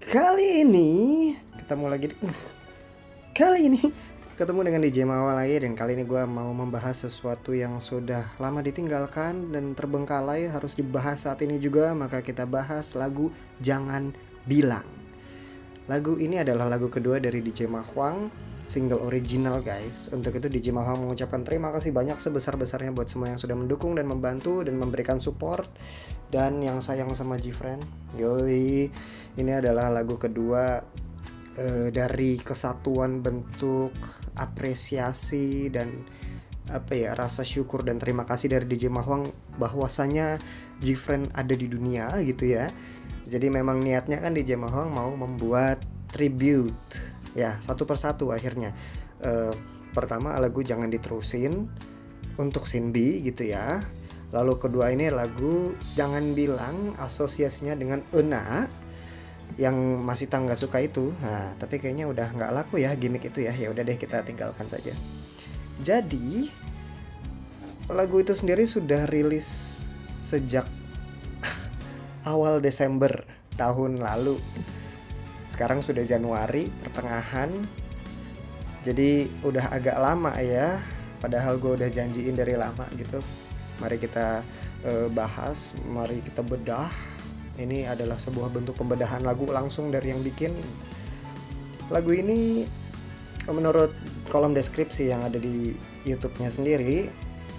Kali ini ketemu lagi kali ini ketemu dengan DJ Mawar lagi, dan kali ini gue mau membahas sesuatu yang sudah lama ditinggalkan dan terbengkalai harus dibahas saat ini juga. Maka kita bahas lagu Jangan Bilang. Lagu ini adalah lagu kedua dari DJ Mahwang, single original guys. Untuk itu DJ Mahwang mengucapkan terima kasih banyak sebesar-besarnya buat semua yang sudah mendukung dan membantu dan memberikan support, dan yang sayang sama Gfriend. Yoi, ini adalah lagu kedua dari kesatuan bentuk apresiasi dan rasa syukur dan terima kasih dari DJ Mahwang bahwasanya Gfriend ada di dunia gitu ya. Jadi memang niatnya kan DJ Mahwang mau membuat tribute ya, satu persatu akhirnya. Pertama lagu Jangan Diterusin untuk Cindy gitu ya. Lalu kedua ini lagu Jangan Bilang asosiasinya dengan Euna yang masih tangga suka itu. Nah, tapi kayaknya udah nggak laku ya gimmick itu ya. Ya udah deh, kita tinggalkan saja. Jadi lagu itu sendiri sudah rilis sejak awal Desember tahun lalu. Sekarang sudah Januari pertengahan. Jadi udah agak lama ya. Padahal gue udah janjiin dari lama gitu. Mari kita bahas, mari kita bedah. Ini adalah sebuah bentuk pembedahan lagu langsung dari yang bikin. Lagu ini menurut kolom deskripsi yang ada di YouTube-nya sendiri,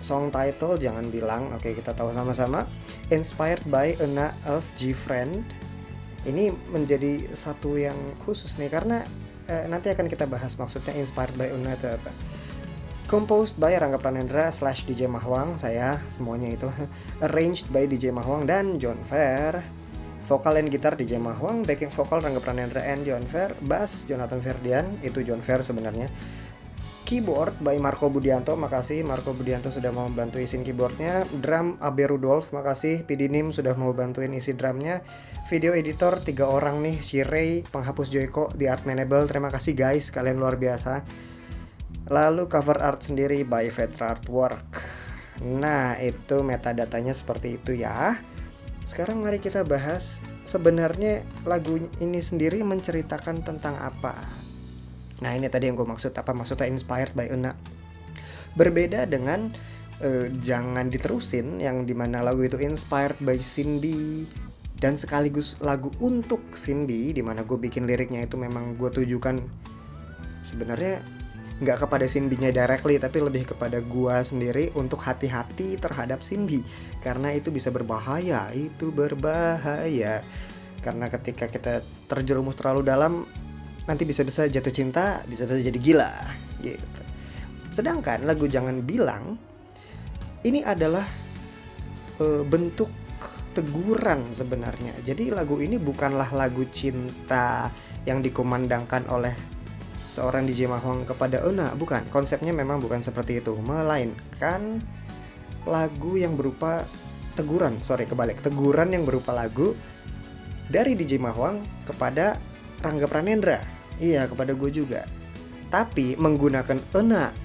song title Jangan Bilang, oke kita tahu sama-sama, inspired by Euna of Gfriend. Ini menjadi satu yang khusus nih karena nanti akan kita bahas maksudnya inspired by Euna itu apa. Composed by Rangga Pranendra / DJ Mahwang, saya semuanya itu. Arranged by DJ Mahwang dan John Fair. Vokal and gitar DJ Mahwang, backing vokal Rangga Pranendra and John Fair, bass Jonathan Ferdian, itu John Fair sebenarnya. Keyboard by Marco Budianto, makasih Marco Budianto sudah mau bantu isiin keyboardnya. Drum Abe Rudolf, makasih PD Nim sudah mau bantuin isi drumnya. Video editor 3 orang nih, si Ray, penghapus Joyko di Art Manable, terima kasih guys, kalian luar biasa. Lalu cover art sendiri by Vetra Artwork. Nah itu metadatanya seperti itu ya. Sekarang mari kita bahas sebenarnya lagu ini sendiri menceritakan tentang apa. Nah ini tadi yang gue maksud, apa maksudnya inspired by Euna. Berbeda dengan Jangan Diterusin yang dimana lagu itu inspired by Cindy dan sekaligus lagu untuk Cindy, dimana gue bikin liriknya itu memang gue tujukan sebenarnya nggak kepada Cindy-nya directly, tapi lebih kepada gua sendiri untuk hati-hati terhadap Cindy karena itu bisa berbahaya, karena ketika kita terjerumus terlalu dalam nanti bisa-bisa jatuh cinta, bisa-bisa jadi gila gitu. Sedangkan lagu Jangan Bilang ini adalah bentuk teguran sebenarnya. Jadi lagu ini bukanlah lagu cinta yang dikumandangkan oleh seorang DJ Mahwang kepada Euna, bukan. Konsepnya memang bukan seperti itu, melainkan lagu yang berupa teguran yang berupa lagu dari DJ Mahwang kepada Rangga Pranendra. Iya, kepada gue juga. Tapi menggunakan Euna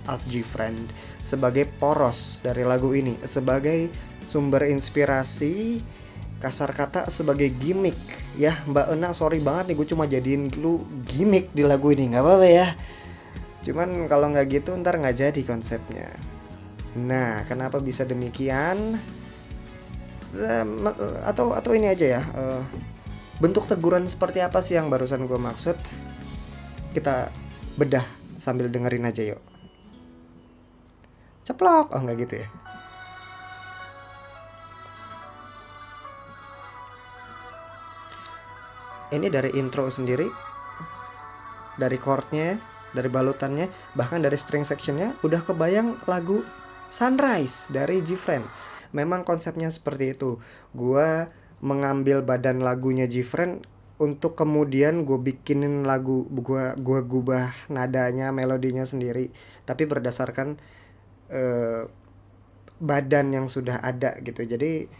of Gfriend sebagai poros dari lagu ini, sebagai sumber inspirasi, kasar kata sebagai gimmick ya. Mbak Euna sorry banget nih, gue cuma jadiin lu gimmick di lagu ini, nggak apa-apa ya. Cuman kalau nggak gitu ntar nggak jadi konsepnya. Nah kenapa bisa demikian? Atau ini aja ya, bentuk teguran seperti apa sih yang barusan gue maksud? Kita bedah sambil dengerin aja yuk. Ceplok, oh nggak gitu ya. Ini dari intro sendiri, dari chordnya, dari balutannya, bahkan dari string sectionnya udah kebayang lagu Sunrise dari Gfriend. Memang konsepnya seperti itu. Gua mengambil badan lagunya Gfriend untuk kemudian gue bikinin lagu, gua gubah nadanya, melodinya sendiri, tapi berdasarkan badan yang sudah ada gitu. Jadi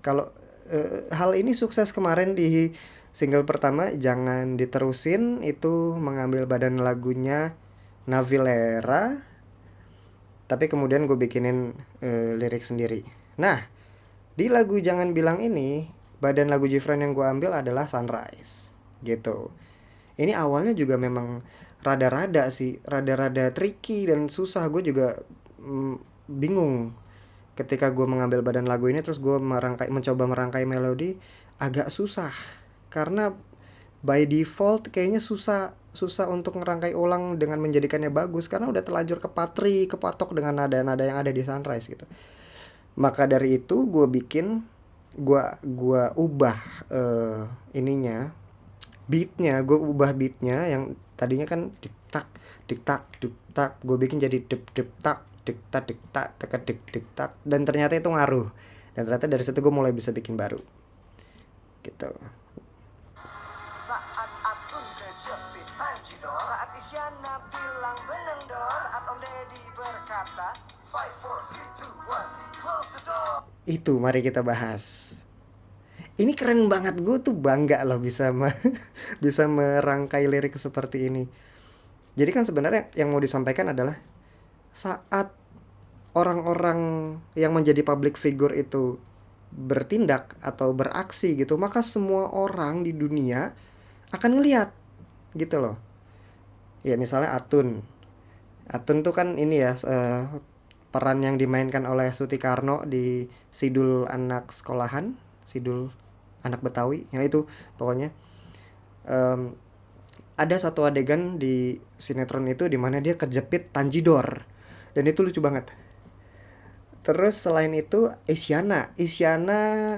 kalau hal ini sukses kemarin di single pertama Jangan Diterusin, itu mengambil badan lagunya Navilera, tapi kemudian gue bikinin lirik sendiri. Nah di lagu Jangan Bilang ini badan lagu Jifren yang gue ambil adalah Sunrise gitu. Ini awalnya juga memang rada-rada sih, rada-rada tricky dan susah. Gue juga bingung ketika gue mengambil badan lagu ini, terus gue mencoba merangkai melodi, agak susah karena by default kayaknya susah untuk ngerangkai ulang dengan menjadikannya bagus karena udah terlanjur kepatok dengan nada-nada yang ada di Sunrise gitu. Maka dari itu gue ubah gue ubah beatnya yang tadinya kan dik tak, gue bikin jadi dip tak dik tak teka dik tak, dan ternyata itu ngaruh, dan ternyata dari situ gue mulai bisa bikin baru gitu. Saat Atun kejepit Tanjidor, saat Isyana bilang beneng dor, saat Om Deddy berkata 5, 4, 3, 2, 1 close the door. Itu mari kita bahas. Ini keren banget, gue tuh bangga loh bisa bisa merangkai lirik seperti ini. Jadi kan sebenarnya yang mau disampaikan adalah saat orang-orang yang menjadi public figure itu bertindak atau beraksi gitu, maka semua orang di dunia akan ngelihat gitu loh. Ya misalnya Atun tuh kan ini ya, peran yang dimainkan oleh Suti Karno di Sidul Anak Sekolahan, Sidul Anak Betawi, yang itu pokoknya ada satu adegan di sinetron itu di mana dia kejepit Tanjidor, dan itu lucu banget. Terus selain itu Isyana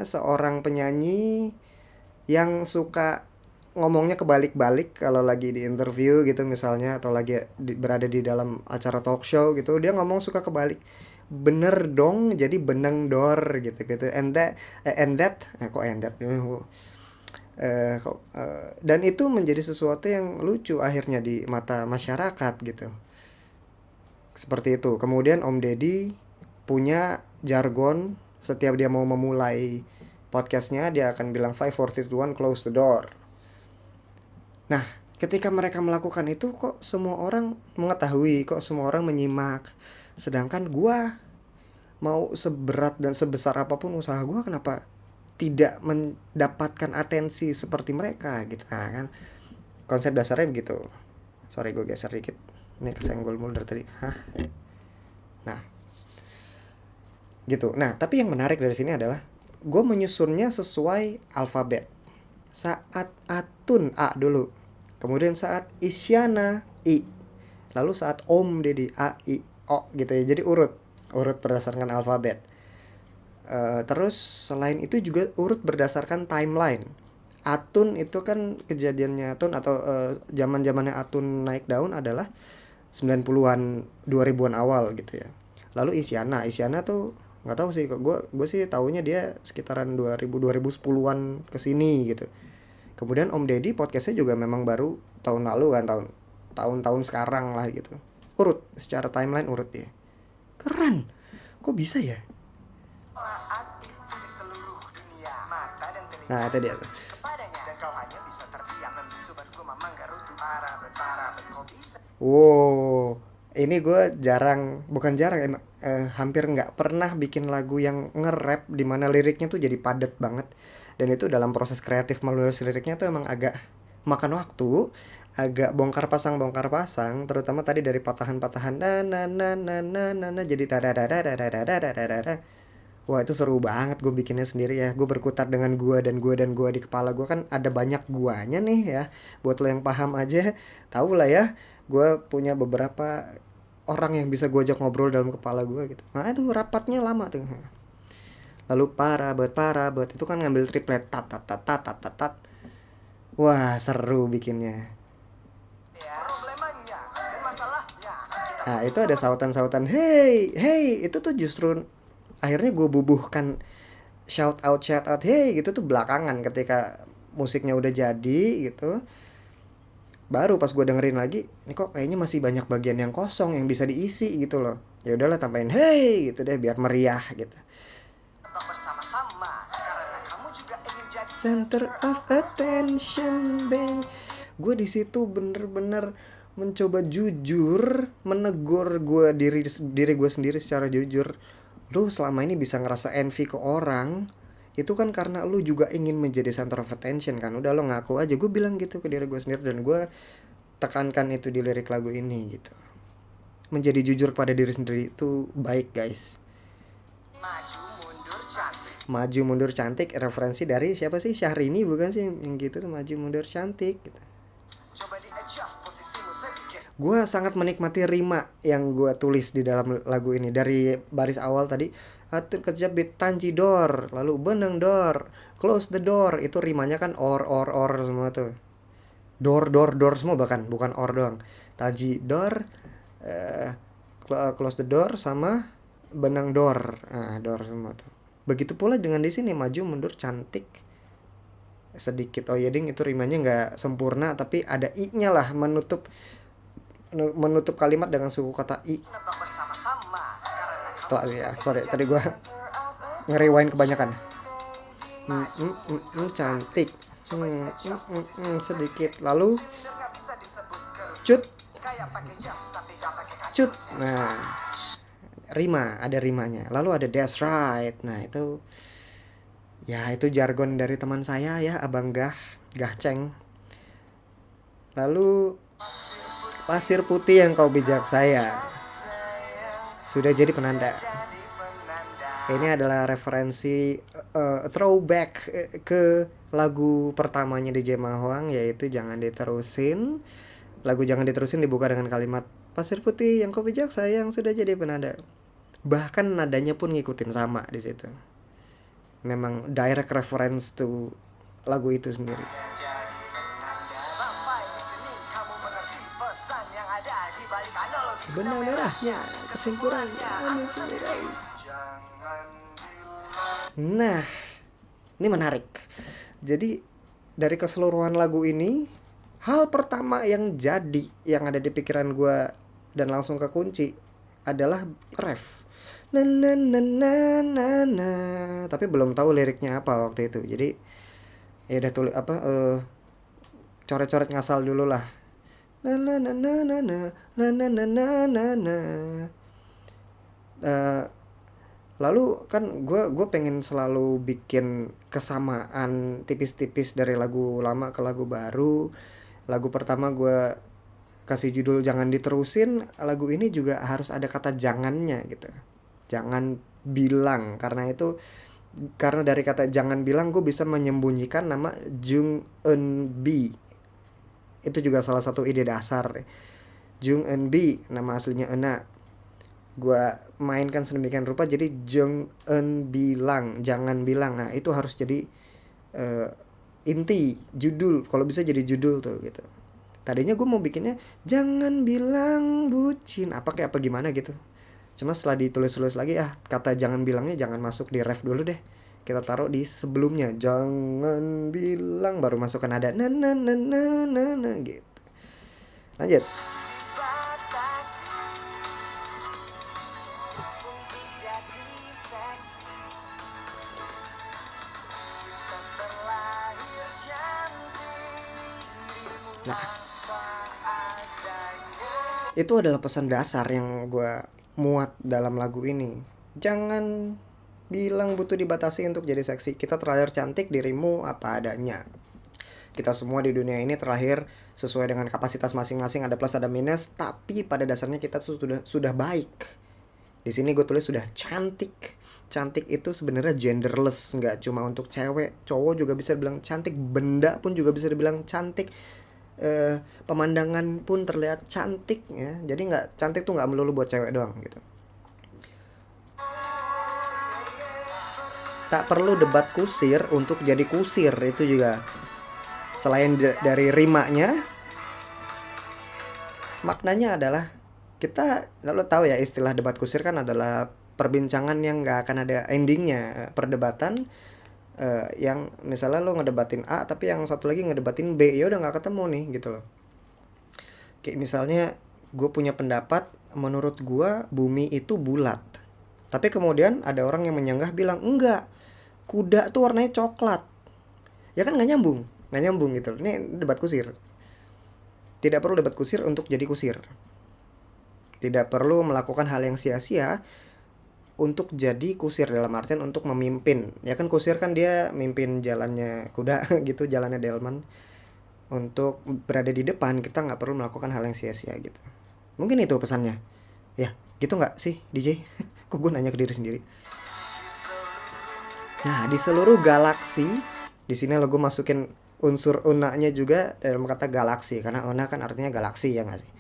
seorang penyanyi yang suka ngomongnya kebalik-balik kalau lagi di interview gitu misalnya, atau lagi berada di dalam acara talk show gitu, dia ngomong suka kebalik, bener dong jadi beneng dor gitu and that dan itu menjadi sesuatu yang lucu akhirnya di mata masyarakat gitu, seperti itu. Kemudian Om Deddy punya jargon, setiap dia mau memulai podcastnya dia akan bilang 5, 4, 3, 2, 1 close the door. Nah ketika mereka melakukan itu, kok semua orang mengetahui, kok semua orang menyimak, sedangkan gua mau seberat dan sebesar apapun usaha gua, kenapa tidak mendapatkan atensi seperti mereka gitu. Nah kan konsep dasarnya begitu. Sorry gue geser dikit, ini kesenggol mulu dari tadi. Nah gitu. Nah tapi yang menarik dari sini adalah gue menyusunnya sesuai alfabet. Saat Atun A dulu, kemudian saat Isyana I, lalu saat Om Deddy A I O gitu ya. Jadi urut berdasarkan alfabet. Terus selain itu juga urut berdasarkan timeline. Atun itu kan kejadiannya Atun atau zaman-zamannya Atun naik daun adalah 90-an 2000-an awal gitu ya. Lalu Isyana tuh nggak tahu sih, kok gue sih taunya dia sekitaran 2010-an kesini gitu. Kemudian Om Deddy podcastnya juga memang baru tahun lalu kan, tahun sekarang lah gitu. Urut secara timeline, urut dia. Keren, kok bisa ya? Saat itu di seluruh dunia, mata dan telinga Nah itu dia tuh. kepadanya, dan kau hanya bisa terdiam membisu berku memang garutu para kau bisa. Wow, ini gue bukan jarang, hampir nggak pernah bikin lagu yang nge-rap di mana liriknya tuh jadi padat banget. Dan itu dalam proses kreatif menulis liriknya tuh emang agak makan waktu, agak bongkar pasang, terutama tadi dari patahan-patahan na jadi tadadadadadadadadadadada. Wah itu seru banget gue bikinnya sendiri ya. Gue berkutat dengan gua di kepala gue, kan ada banyak guanya nih ya. Buat lo yang paham aja, tahu lah ya. Gue punya beberapa orang yang bisa gue ajak ngobrol dalam kepala gue gitu. Nah itu rapatnya lama tuh. Lalu para bet itu kan ngambil triplet tat. Wah seru bikinnya. Ya, problemanya dan masalahnya. Nah itu ada sautan hey itu tuh justru akhirnya gue bubuhkan shout out hey gitu tuh belakangan, ketika musiknya udah jadi gitu, baru pas gue dengerin lagi, ini kok kayaknya masih banyak bagian yang kosong yang bisa diisi gitu loh. Ya udahlah tambahin hey gitu deh biar meriah gitu. Tetap bersama-sama karena kamu juga ingin jadi Center of attention, babe. Gue di situ bener-bener mencoba jujur menegur diri gue sendiri secara jujur. Lu selama ini bisa ngerasa envy ke orang, itu kan karena lu juga ingin menjadi center of attention kan. Udah lo ngaku aja, gue bilang gitu ke diri gue sendiri, dan gue tekankan itu di lirik lagu ini gitu. Menjadi jujur pada diri sendiri itu baik guys. Maju mundur cantik. Maju mundur cantik referensi dari siapa sih? Syahrini bukan sih yang gitu, maju mundur cantik gitu. Coba di adjust posisimu sedikit. Gue sangat menikmati rima yang gue tulis di dalam lagu ini. Dari baris awal tadi, atur kejepit tanjidor, lalu beneng dor, close the door, itu rimanya kan or semua tuh. Door semua, bahkan bukan or doang. Tanjidor, close the door, sama benang door. Nah, door semua tuh. Begitu pula dengan di sini, maju mundur cantik. Sedikit oh ya ding, itu rimanya nggak sempurna, tapi ada i-nya lah, menutup kalimat dengan suku kata i. Nebak bersama-sama karena Setelah ya, sorry tadi gue nge-rewind kebanyakan. Cantik. Sedikit. Lalu silinder nggak bisa disebut kerucut. cut. Kayak pakai jas tapi nggak pakai kacut. Cut. Nah, rima, ada rimanya. Lalu ada that's right. Nah, itu ya itu jargon dari teman saya ya, Abang Gahceng. Lalu pasir putih yang kau bijak sayang sudah jadi penanda. Jadi penanda. Ini adalah referensi throwback ke lagu pertamanya di Jema Hoang, yaitu Jangan Diterusin. Lagu Jangan Diterusin dibuka dengan kalimat pasir putih yang kau bijak sayang sudah jadi penanda. Bahkan nadanya pun ngikutin sama di situ. Memang direct reference to lagu itu sendiri. Sampai di sini kamu mengerti pesan yang ada di balik analogi. Benang merahnya, kesimpulannya, sendiri. Jangan bilang. Nah, ini menarik. Jadi dari keseluruhan lagu ini, hal pertama yang ada di pikiran gue dan langsung ke kunci adalah ref. Na na na na na na. Tapi belum tahu liriknya apa waktu itu. Jadi ya udah tulis coret-coret ngasal dulu lah. Na na na na na na na na na na na na. Lalu kan gue pengen selalu bikin kesamaan tipis-tipis dari lagu lama ke lagu baru. Lagu pertama gue kasih judul Jangan Diterusin. Lagu ini juga harus ada kata jangannya gitu. Jangan bilang, karena dari kata jangan bilang gue bisa menyembunyikan nama Jung Eun Bi. Itu juga salah satu ide dasar. Jung Eun Bi, nama aslinya Euna. Gue mainkan sedemikian rupa jadi Jung Eun bilang, jangan bilang. Nah, itu harus jadi inti judul, kalau bisa jadi judul tuh gitu. Tadinya gue mau bikinnya jangan bilang bucin apa gimana gitu. Cuma setelah ditulis-tulis lagi kata jangan bilangnya jangan masuk di ref dulu deh. Kita taruh di sebelumnya. Jangan bilang, baru masukkan ada na na na na na na gitu. Lanjut. Dibatasi untuk jadi seksi. Kita terlahir cantik. Dirimu Nah, apa adanya. itu adalah pesan dasar yang gue muat dalam lagu ini. Jangan bilang butuh dibatasi untuk jadi seksi. Kita terlahir cantik, dirimu apa adanya. Kita semua di dunia ini terlahir sesuai dengan kapasitas masing-masing, ada plus ada minus, tapi pada dasarnya kita sudah baik. Di sini gue tulis sudah cantik. Cantik itu sebenarnya genderless, nggak cuma untuk cewek, cowok juga bisa dibilang cantik, benda pun juga bisa dibilang cantik. Pemandangan pun terlihat cantik ya. Jadi nggak, cantik tuh nggak melulu buat cewek doang gitu. Tak perlu debat kusir untuk jadi kusir, itu juga selain dari rimanya, maknanya adalah kita lalu tahu ya istilah debat kusir kan adalah perbincangan yang nggak akan ada endingnya, perdebatan yang misalnya lo ngedebatin A tapi yang satu lagi ngedebatin B, ya udah nggak ketemu nih gitu loh. Kayak misalnya gue punya pendapat, menurut gue bumi itu bulat, tapi kemudian ada orang yang menyanggah bilang enggak, kuda tuh warnanya coklat. Ya kan nggak nyambung gitu. Ini debat kusir. Tidak perlu debat kusir untuk jadi kusir. Tidak perlu melakukan hal yang sia-sia untuk jadi kusir, dalam artian untuk memimpin. Ya kan kusir kan dia mimpin jalannya kuda gitu, jalannya delman. Untuk berada di depan kita nggak perlu melakukan hal yang sia-sia gitu. Mungkin itu pesannya. Ya, gitu nggak sih DJ? Kok gue nanya ke diri sendiri. Nah, di seluruh galaksi, di sini lo gue masukin unsur una-nya juga dalam kata galaksi, karena una kan artinya galaksi ya nggak sih?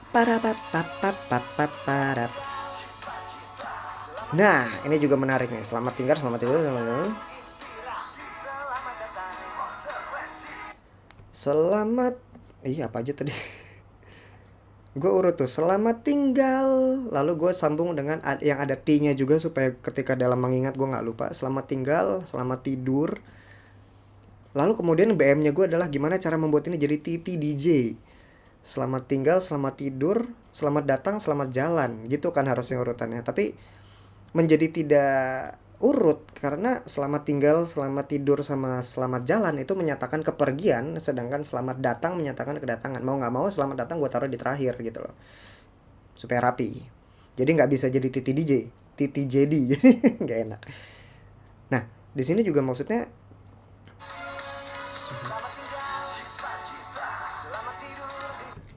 Parapapapapapapap. Nah, ini juga menarik nih. Selamat tinggal, selamat tidur, selamat. Iya apa aja tadi? Gue urut tuh selamat tinggal, lalu gue sambung dengan yang ada T-nya juga supaya ketika dalam mengingat gue nggak lupa. Selamat tinggal, selamat tidur. Lalu kemudian BM-nya gue adalah gimana cara membuat ini jadi TTDJ. Selamat tinggal, selamat tidur, selamat datang, selamat jalan. Gitu kan harusnya urutannya. Tapi menjadi tidak urut karena selamat tinggal, selamat tidur, sama selamat jalan itu menyatakan kepergian, sedangkan selamat datang menyatakan kedatangan. Mau nggak mau selamat datang gue taruh di terakhir gitu loh, supaya rapi. Jadi nggak bisa jadi titi DJ, titi jadi, jadi nggak enak. Nah di sini juga maksudnya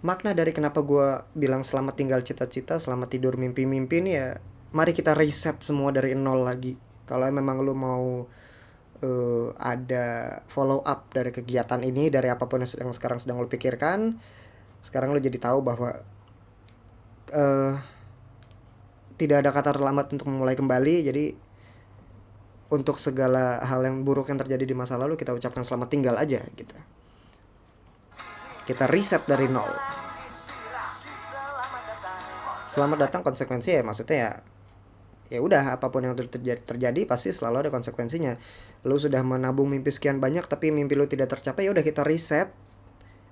makna dari kenapa gue bilang selamat tinggal cita-cita, selamat tidur mimpi-mimpi ini ya, mari kita reset semua dari nol lagi. Kalau memang lu mau ada follow up dari kegiatan ini, dari apapun yang sekarang sedang lu pikirkan, sekarang lu jadi tahu bahwa tidak ada kata terlambat untuk memulai kembali. Jadi untuk segala hal yang buruk yang terjadi di masa lalu kita ucapkan selamat tinggal aja gitu. Kita reset dari nol. Selamat datang konsekuensi ya, maksudnya ya udah apapun yang terjadi pasti selalu ada konsekuensinya. Lu sudah menabung mimpi sekian banyak tapi mimpi lu tidak tercapai, ya udah kita reset.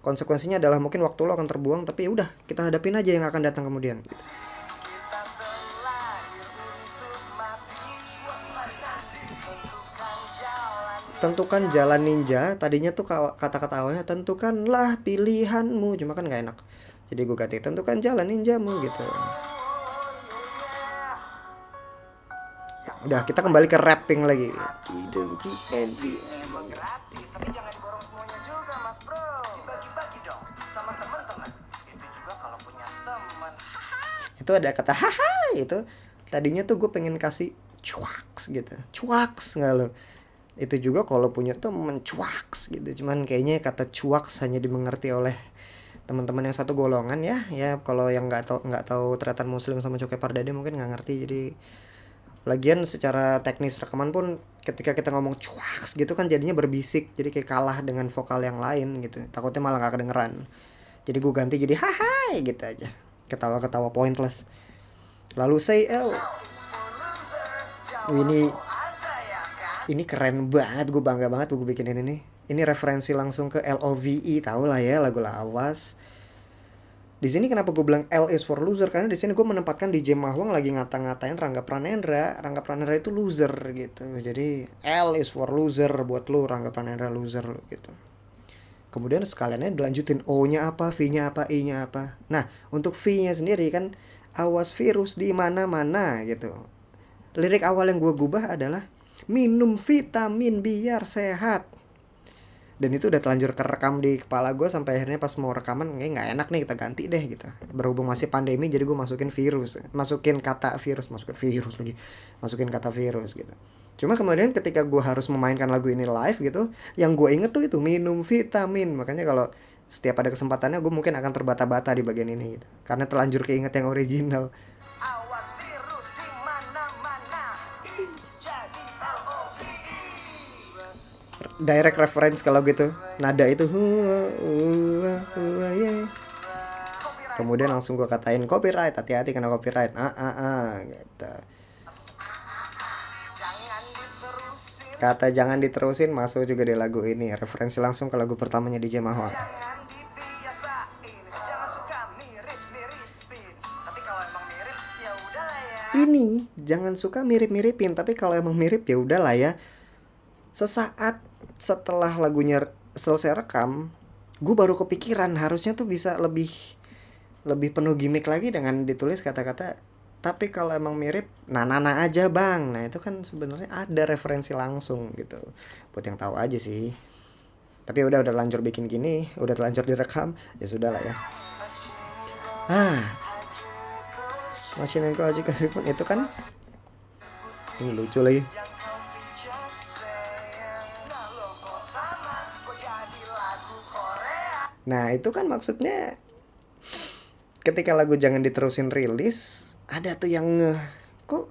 Konsekuensinya adalah mungkin waktu lu akan terbuang, tapi ya udah kita hadapin aja yang akan datang kemudian gitu. Tentukan jalan ninja, tadinya tuh kata-kata awalnya tentukanlah pilihanmu, cuma kan nggak enak. Jadi gue ganti tentukan jalan ninjamu gitu. Udah kita kembali ke rapping lagi. Emang gratis, tapi jangan diborong semuanya juga mas bro. Dibagi-bagi dong sama teman-teman. Itu juga kalau punya teman. Itu ada kata haha itu. Tadinya tuh gue pengen kasih cuaks gitu. Cuaks nggak lo? Itu juga kalau punya temen cuaks gitu. Cuman kayaknya kata cuaks hanya dimengerti oleh teman-teman yang satu golongan ya. Ya kalau yang nggak tahu teriatan muslim sama Coke Pardede mungkin nggak ngerti. Jadi lagian secara teknis rekaman pun ketika kita ngomong cuaks gitu kan jadinya berbisik, jadi kayak kalah dengan vokal yang lain gitu, takutnya malah gak kedengeran. Jadi gue ganti jadi hahai gitu aja, ketawa-ketawa pointless. Lalu say L. Ini keren banget, gue bangga banget gue bikinin ini. Ini referensi langsung ke LOVE, tau lah ya lagu lawas. Di sini kenapa gue bilang L is for loser, karena di sini gue menempatkan DJ Mahwang lagi ngata-ngatain Rangga Pranendra. Rangga Pranendra itu loser gitu. Jadi L is for loser buat lu, Rangga Pranendra loser lu gitu. Kemudian sekaliannya dilanjutin O-nya apa, V-nya apa, I-nya apa. Nah, untuk V-nya sendiri kan awas virus di mana-mana gitu. Lirik awal yang gue gubah adalah minum vitamin biar sehat. Dan itu udah telanjur kerekam di kepala gue sampai akhirnya pas mau rekaman nggak enak nih, kita ganti deh gitu. Berhubung masih pandemi jadi gue masukin kata virus lagi, masukin kata virus gitu. Cuma kemudian ketika gue harus memainkan lagu ini live gitu, yang gue inget tuh itu minum vitamin. Makanya kalau setiap ada kesempatannya gue mungkin akan terbata-bata di bagian ini gitu, karena telanjur keinget yang original. Awas virus di mana-mana. Jadi LOVE. Direct reference kalau gitu, nada itu kemudian langsung gue katain copyright, hati-hati kena copyright gitu. Kata jangan diterusin masuk juga di lagu ini, referensi langsung ke lagu pertamanya DJ Mahwang. Jangan dibiasain, jangan suka mirip-miripin. Tapi kalau emang mirip ya udahlah ya. Ini jangan suka mirip-miripin, tapi kalau emang mirip ya udahlah ya. Sesaat setelah lagunya selesai rekam, gue baru kepikiran harusnya tuh bisa lebih lebih penuh gimmick lagi dengan ditulis kata-kata tapi kalau emang mirip nana aja bang. Nah itu kan sebenarnya ada referensi langsung gitu buat yang tahu aja sih. Tapi udah lanjur bikin gini, udah lanjur direkam, ya sudah lah ya. Machine and Aji pun itu kan ini lucu lagi. Nah itu kan maksudnya ketika lagu jangan diterusin rilis, ada tuh yang ngeh, kok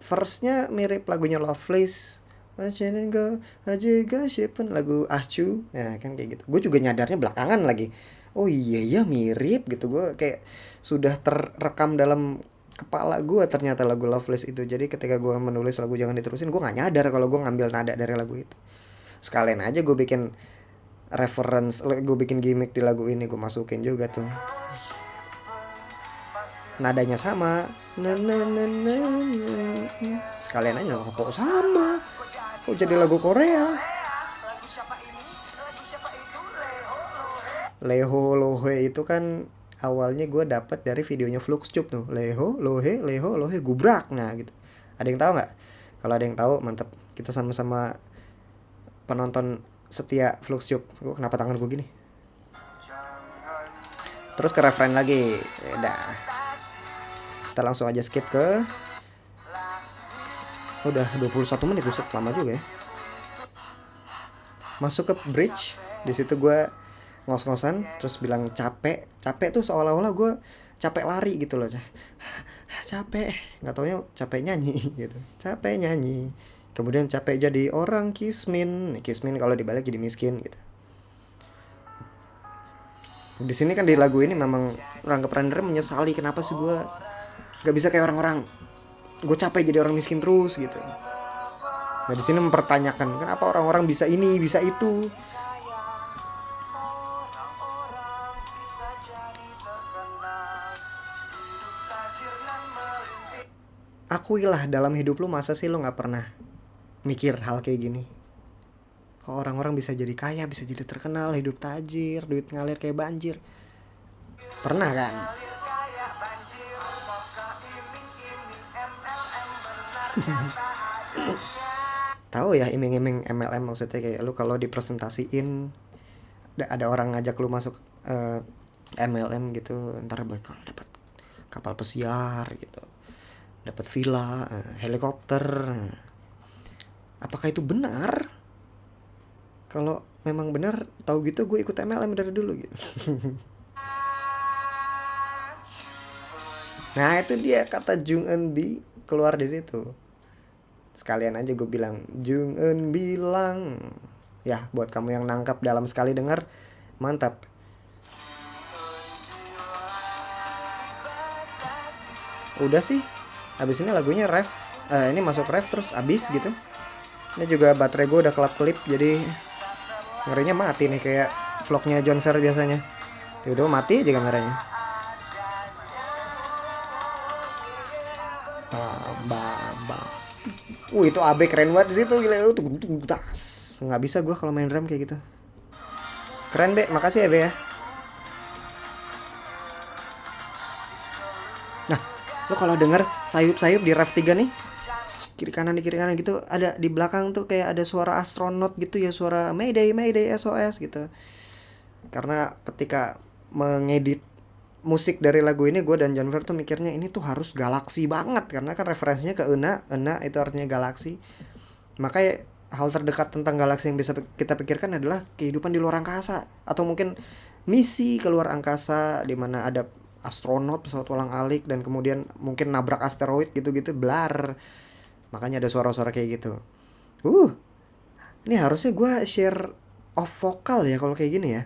verse-nya mirip lagunya Loveless, Machine and Aji pun lagu Ahcu, ya kan kayak gitu. Gue juga nyadarnya belakangan lagi. Oh iya ya mirip gitu, gue kayak sudah terrekam dalam kepala gue ternyata lagu Loveless itu. Jadi ketika gue menulis lagu jangan diterusin, gue nggak nyadar kalau gue ngambil nada dari lagu itu. Sekalian aja gue bikin reference, gue bikin gimmick di lagu ini, gue masukin juga tuh. Nadanya sama, sekalian aja kok sama, kok jadi lagu Korea. Leho Lohe itu kan awalnya gue dapat dari videonya Fluxtube tuh. Leho Lohe gubrak. Nah gitu. Ada yang tahu nggak? Kalau ada yang tahu mantap. Kita sama-sama penonton setia Fluxtube. Gue kenapa tangan gue gini? Terus ke referen lagi. Udah. Kita langsung aja skip ke. Udah 21 menit, buset lama juga ya. Masuk ke bridge. Di situ gue ngos-ngosan terus bilang capek tuh seolah-olah gue capek lari gitu loh, capek nggak taunya capek nyanyi gitu, capek nyanyi, kemudian capek jadi orang kismin kalau dibalik jadi miskin gitu. Di sini kan di lagu ini memang Rangga Prandera menyesali kenapa sih gue nggak bisa kayak orang-orang, gue capek jadi orang miskin terus gitu. Nah di sini mempertanyakan kenapa orang-orang bisa ini bisa itu. Akuilah dalam hidup lu, masa sih lu gak pernah mikir hal kayak gini? Kok orang-orang bisa jadi kaya, bisa jadi terkenal, hidup tajir, duit ngalir kayak banjir? Pernah kan? Tahu ya iming-iming MLM, maksudnya kayak lu kalau dipresentasiin ada orang ngajak lu masuk MLM gitu, ntar bakal dapat kapal pesiar gitu, dapat villa, helikopter. Apakah itu benar? Kalau memang benar, tahu gitu gue ikut MLM dari dulu gitu. Nah itu dia kata Jung Eun Bi keluar di situ. Sekalian aja gue bilang Jung Eun bilang, ya buat kamu yang nangkap dalam sekali dengar, mantap. Udah sih. Habis ini lagunya ref, ini masuk ref terus abis gitu. Ini juga baterai gue udah kelap-kelip, jadi ngerinya mati nih kayak vlognya John Fair biasanya. Tiba-tiba mati aja kameranya. Itu AB keren banget di situ, gila tuh tas. Nggak bisa gue kalau main drum kayak gitu. Keren Be, makasih ya Be ya. Nah, lo kalau denger sayup-sayup di ref 3 nih, kiri kanan gitu, ada di belakang tuh kayak ada suara astronot gitu ya, suara Mayday SOS gitu. Karena ketika mengedit musik dari lagu ini, gue dan John Fer tuh mikirnya ini tuh harus galaksi banget, karena kan referensinya ke Ena itu artinya galaksi. Makanya hal terdekat tentang galaksi yang bisa kita pikirkan adalah kehidupan di luar angkasa, atau mungkin misi ke luar angkasa di mana ada astronot, pesawat ulang-alik, dan kemudian mungkin nabrak asteroid gitu-gitu, blar. Makanya ada suara-suara kayak gitu. Ini harusnya gue share off vokal ya kalau kayak gini ya,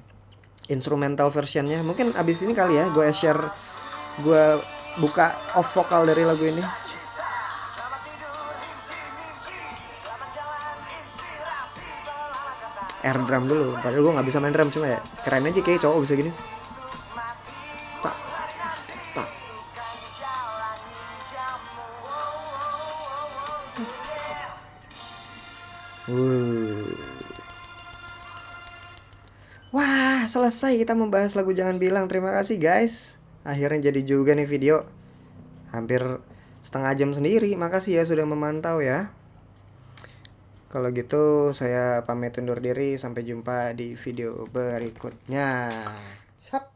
instrumental versionnya. Mungkin abis ini kali ya gue share, gue buka off vokal dari lagu ini. Air drum dulu, padahal gue nggak bisa main drum, cuma ya keren aja kayak cowok bisa gini. Tak. Wah, selesai kita membahas lagu Jangan Bilang. Terima kasih guys. akhirnya jadi juga nih video. Hampir setengah jam sendiri. Makasih ya sudah memantau ya. Kalau gitu saya pamit undur diri. Sampai jumpa di video berikutnya. Siap.